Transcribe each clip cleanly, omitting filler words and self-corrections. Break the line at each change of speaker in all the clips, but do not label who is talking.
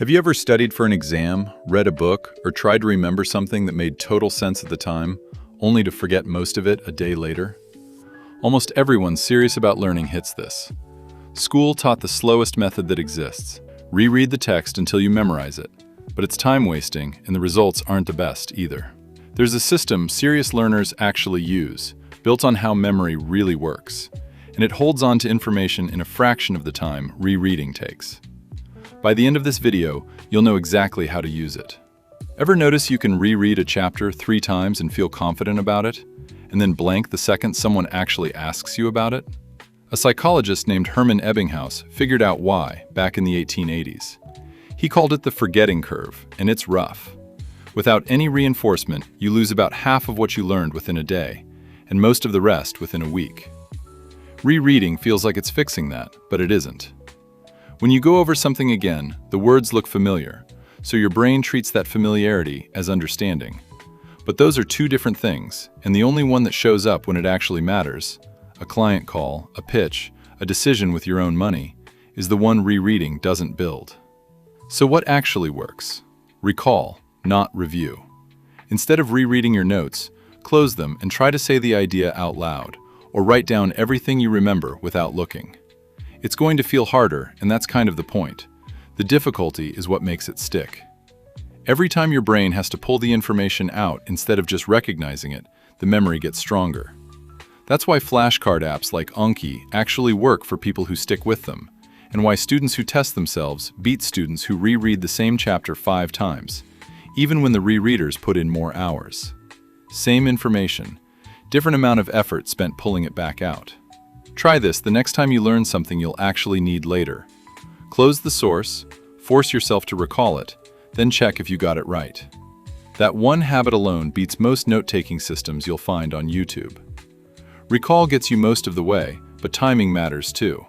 Have you ever studied for an exam, read a book, or tried to remember something that made total sense at the time, only to forget most of it a day later? Almost everyone serious about learning hits this. School taught the slowest method that exists. Reread the text until you memorize it. But it's time-wasting, and the results aren't the best either. There's a system serious learners actually use, built on how memory really works, and it holds on to information in a fraction of the time rereading takes. By the end of this video, you'll know exactly how to use it. Ever notice you can reread a chapter 3 times and feel confident about it, and then blank the second someone actually asks you about it? A psychologist named Hermann Ebbinghaus figured out why back in the 1880s. He called it the forgetting curve, and it's rough. Without any reinforcement, you lose about half of what you learned within a day, and most of the rest within a week. Rereading feels like it's fixing that, but it isn't. When you go over something again, the words look familiar, so your brain treats that familiarity as understanding. But those are two different things, and the only one that shows up when it actually matters, a client call, a pitch, a decision with your own money, is the one rereading doesn't build. So what actually works? Recall, not review. Instead of rereading your notes, close them and try to say the idea out loud, or write down everything you remember without looking. It's going to feel harder, and that's kind of the point. The difficulty is what makes it stick. Every time your brain has to pull the information out instead of just recognizing it, the memory gets stronger. That's why flashcard apps like Anki actually work for people who stick with them, and why students who test themselves beat students who reread the same chapter 5 times, even when the rereaders put in more hours. Same information, different amount of effort spent pulling it back out. Try this the next time you learn something you'll actually need later. Close the source, force yourself to recall it, then check if you got it right. That one habit alone beats most note-taking systems you'll find on YouTube. Recall gets you most of the way, but timing matters too.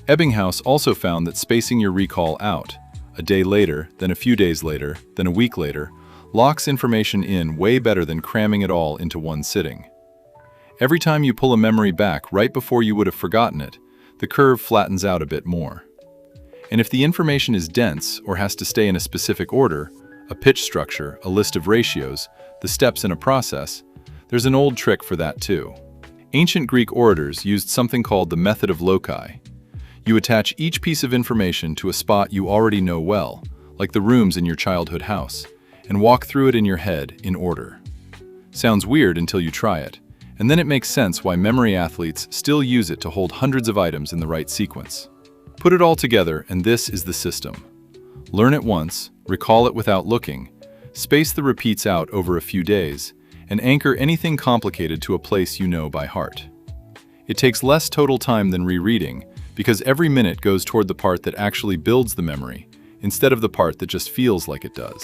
Ebbinghaus also found that spacing your recall out, a day later, then a few days later, then a week later, locks information in way better than cramming it all into one sitting. Every time you pull a memory back right before you would have forgotten it, the curve flattens out a bit more. And if the information is dense or has to stay in a specific order, a pitch structure, a list of ratios, the steps in a process, there's an old trick for that too. Ancient Greek orators used something called the method of loci. You attach each piece of information to a spot you already know well, like the rooms in your childhood house, and walk through it in your head in order. Sounds weird until you try it. And then it makes sense why memory athletes still use it to hold hundreds of items in the right sequence. Put it all together, and this is the system. Learn it once, recall it without looking, space the repeats out over a few days, and anchor anything complicated to a place you know by heart. It takes less total time than rereading, because every minute goes toward the part that actually builds the memory, instead of the part that just feels like it does.